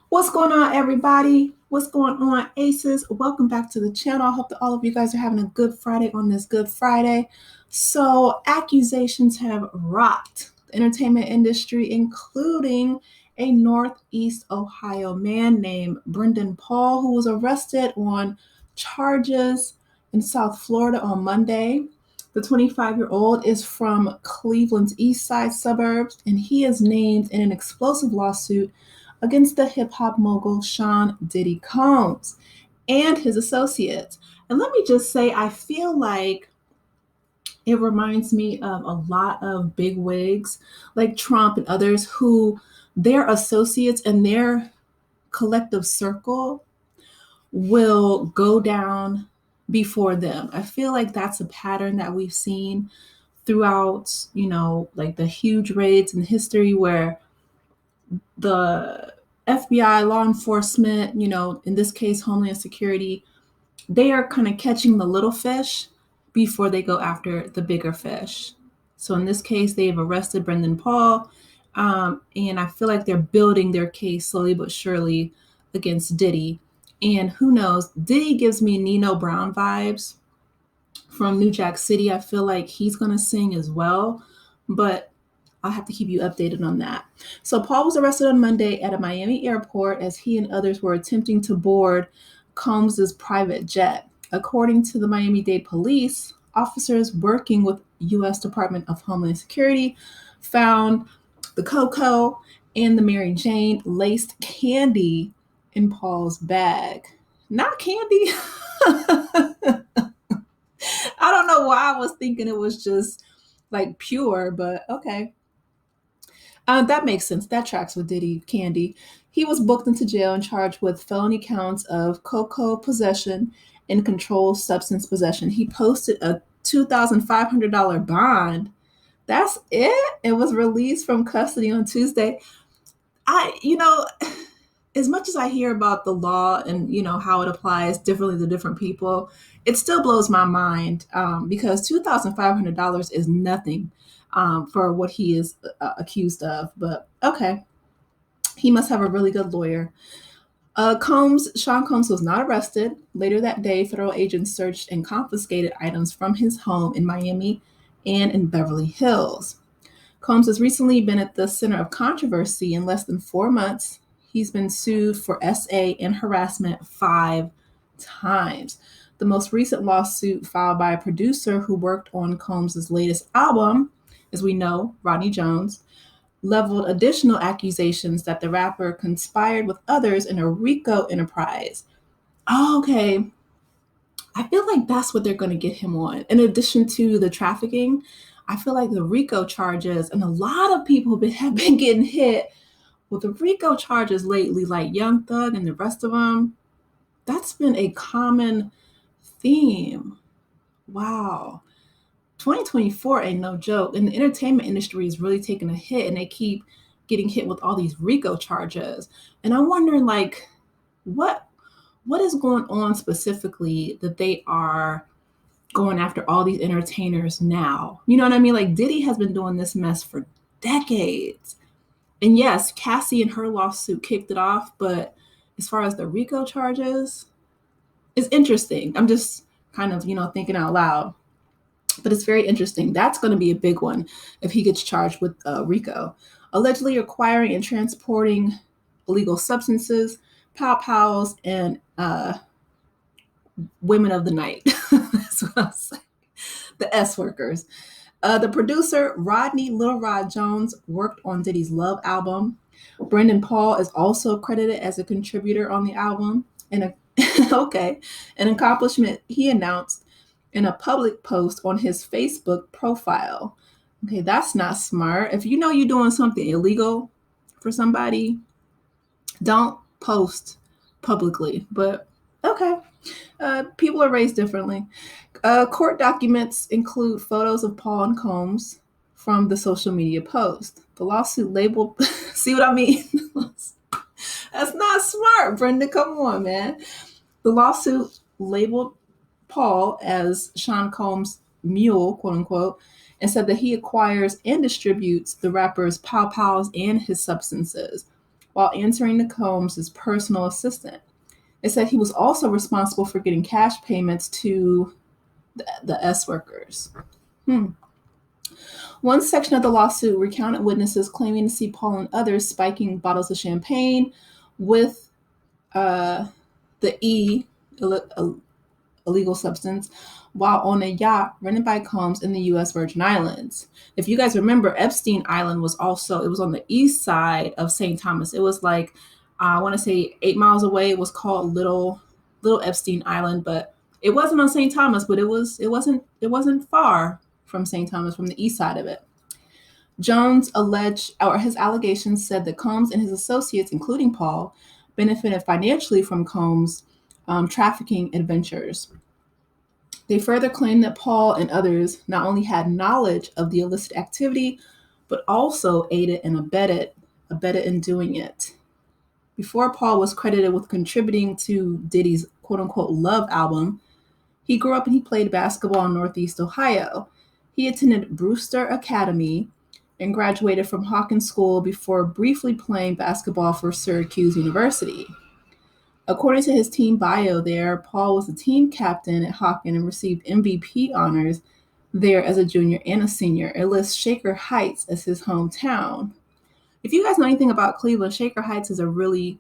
What's going on, everybody? What's going on, Aces? Welcome back to the channel. I hope that all of you guys are having a good Friday on this Good Friday. So, accusations have rocked the entertainment industry, including a Northeast Ohio man named Brendan Paul, who was arrested on charges in South Florida on Monday. The 25-year-old is from Cleveland's east side suburbs, and he is named in an explosive lawsuit against the hip hop mogul Sean Diddy Combs and his associates. And let me just say, I feel like it reminds me of a lot of big wigs like Trump and others who their associates and their collective circle will go down before them. I feel like that's a pattern that we've seen throughout, like the huge raids in history where the FBI, law enforcement, in this case, Homeland Security, they are kind of catching the little fish before they go after the bigger fish. So in this case, they've arrested Brendan Paul, and I feel like they're building their case slowly but surely against Diddy. And who knows, Diddy gives me Nino Brown vibes from New Jack City. I feel like he's going to sing as well, but I'll have to keep you updated on that. So Paul was arrested on Monday at a Miami airport as he and others were attempting to board Combs's private jet. According to the Miami-Dade police, officers working with US Department of Homeland Security found the cocoa and the Mary Jane laced candy in Paul's bag. Not candy. I don't know why I was thinking it was just like pure, but okay. That makes sense. That tracks with Diddy Candy. He was booked into jail and charged with felony counts of cocoa possession and controlled substance possession. He posted a $2,500 bond. That's it. It was released from custody on Tuesday. I, you know, as much as I hear about the law and how it applies differently to different people, it still blows my mind because $2,500 is nothing for what he is accused of. But okay, he must have a really good lawyer. Sean Combs was not arrested. Later that day, federal agents searched and confiscated items from his home in Miami and in Beverly Hills. Combs has recently been at the center of controversy. In less than 4 months, he's been sued for SA and harassment 5 times. The most recent lawsuit filed by a producer who worked on Combs' latest album, as we know, Rodney Jones, leveled additional accusations that the rapper conspired with others in a RICO enterprise. Oh, okay. I feel like that's what they're going to get him on. In addition to the trafficking, I feel like the RICO charges, and a lot of people have been getting hit with the RICO charges lately, like Young Thug and the rest of them. That's been a common theme. Wow. 2024 ain't no joke. And the entertainment industry is really taking a hit, and they keep getting hit with all these RICO charges. And I'm wondering, like, what is going on specifically that they are going after all these entertainers now? You know what I mean? Like, Diddy has been doing this mess for decades. And yes, Cassie and her lawsuit kicked it off, but as far as the RICO charges, it's interesting. I'm just kind of, thinking out loud. But it's very interesting. That's going to be a big one if he gets charged with RICO. Allegedly acquiring and transporting illegal substances, pow pows, and women of the night. That's what I'll say. The S workers. The producer, Rodney Little Rod Jones, worked on Diddy's Love album. Brendan Paul is also credited as a contributor on the album. And okay, an accomplishment he announced in a public post on his Facebook profile. Okay, that's not smart. If you know you're doing something illegal for somebody, don't post publicly. But okay, people are raised differently. Court documents include photos of Paul and Combs from the social media post. The lawsuit labeled, see what I mean? That's not smart, Brenda. Come on, man. The lawsuit labeled Paul as Sean Combs' mule, quote unquote, and said that he acquires and distributes the rapper's pow pows and his substances. while answering to Combs as personal assistant. It said he was also responsible for getting cash payments to the S workers. One section of the lawsuit recounted witnesses claiming to see Paul and others spiking bottles of champagne with the illegal substance while on a yacht rented by Combs in the U.S. Virgin Islands. If you guys remember, Epstein Island was on the east side of St. Thomas. It was like, I want to say 8 miles away. It was called Little Epstein Island, but it wasn't on St. Thomas, but it wasn't far from St. Thomas, from the east side of it. Jones his allegations said that Combs and his associates, including Paul, benefited financially from Combs' trafficking adventures. They further claimed that Paul and others not only had knowledge of the illicit activity, but also aided and abetted in doing it. Before Paul was credited with contributing to Diddy's quote-unquote Love album, he grew up and he played basketball in Northeast Ohio. He attended Brewster Academy and graduated from Hawkins School before briefly playing basketball for Syacuse University. According to his team bio there, Paul was the team captain at Hawkins and received MVP honors there as a junior and a senior. It lists Shaker Heights as his hometown. If you guys know anything about Cleveland, Shaker Heights is a really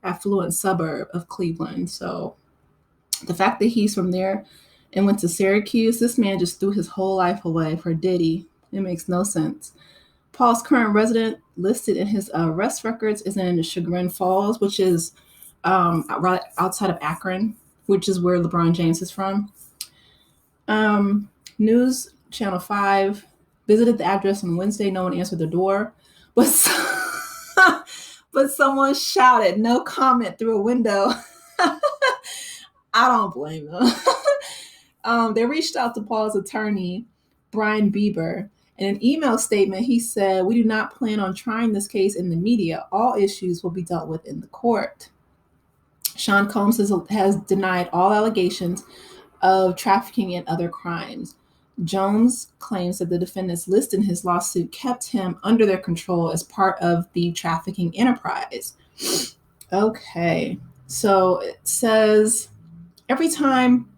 affluent suburb of Cleveland. So the fact that he's from there and went to Syracuse, this man just threw his whole life away for Diddy. It makes no sense. Paul's current residence listed in his arrest records is in Chagrin Falls, which is right outside of Akron, which is where LeBron James is from. News Channel 5 visited the address on Wednesday. No one answered the door, but someone shouted, "No comment," through a window. I don't blame them. They reached out to Paul's attorney, Brian Bieber. In an email statement, he said, "We do not plan on trying this case in the media. All issues will be dealt with in the court." Sean Combs has denied all allegations of trafficking and other crimes. Jones claims that the defendants listed in his lawsuit kept him under their control as part of the trafficking enterprise. Okay, so it says, every time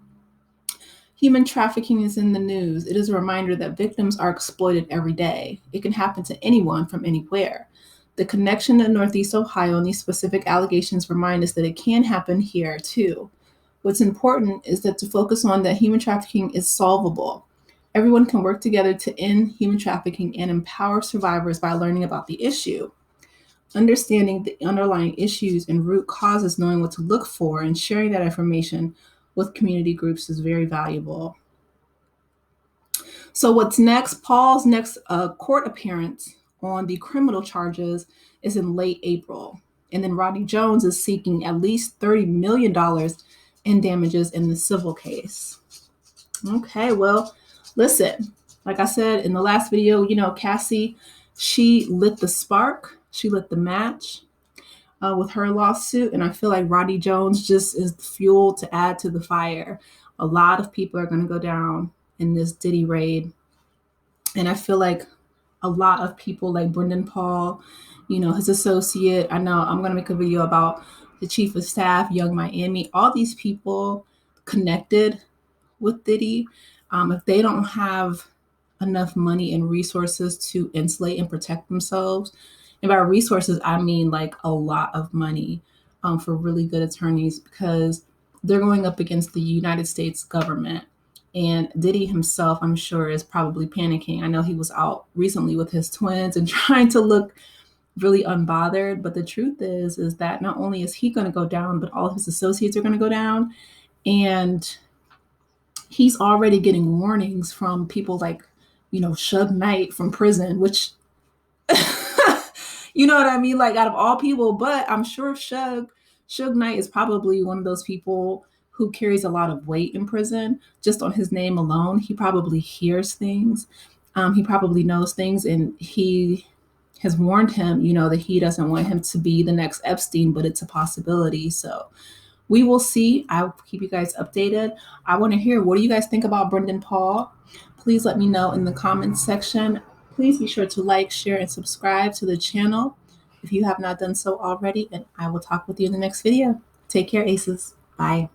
human trafficking is in the news, it is a reminder that victims are exploited every day. It can happen to anyone from anywhere. The connection to Northeast Ohio and these specific allegations remind us that it can happen here too. What's important is that to focus on that human trafficking is solvable. Everyone can work together to end human trafficking and empower survivors by learning about the issue. Understanding the underlying issues and root causes, knowing what to look for, and sharing that information with community groups is very valuable. So what's next? Paul's next court appearance on the criminal charges is in late April. And then Rodney Jones is seeking at least $30 million in damages in the civil case. Okay, well, listen, like I said in the last video, Cassie, she lit the spark. She lit the match with her lawsuit. And I feel like Rodney Jones just is fuel to add to the fire. A lot of people are going to go down in this Diddy raid. And I feel like a lot of people like Brendan Paul, his associate. I know I'm going to make a video about the chief of staff, Young Miami, all these people connected with Diddy. If they don't have enough money and resources to insulate and protect themselves, and by resources, I mean like a lot of money for really good attorneys, because they're going up against the United States government. And Diddy himself, I'm sure, is probably panicking. I know he was out recently with his twins and trying to look really unbothered. But the truth is that not only is he going to go down, but all of his associates are going to go down. And he's already getting warnings from people like, Suge Knight from prison, which, you know what I mean? Like, out of all people, but I'm sure Suge Knight is probably one of those people who carries a lot of weight in prison. Just on his name alone, he probably hears things. He probably knows things, and he has warned him, that he doesn't want him to be the next Epstein, but it's a possibility. So we will see. I'll keep you guys updated. I want to hear, what do you guys think about Brendan Paul? Please let me know in the comments section. Please be sure to like, share, and subscribe to the channel. if you have not done so already, and I will talk with you in the next video. Take care, aces. Bye.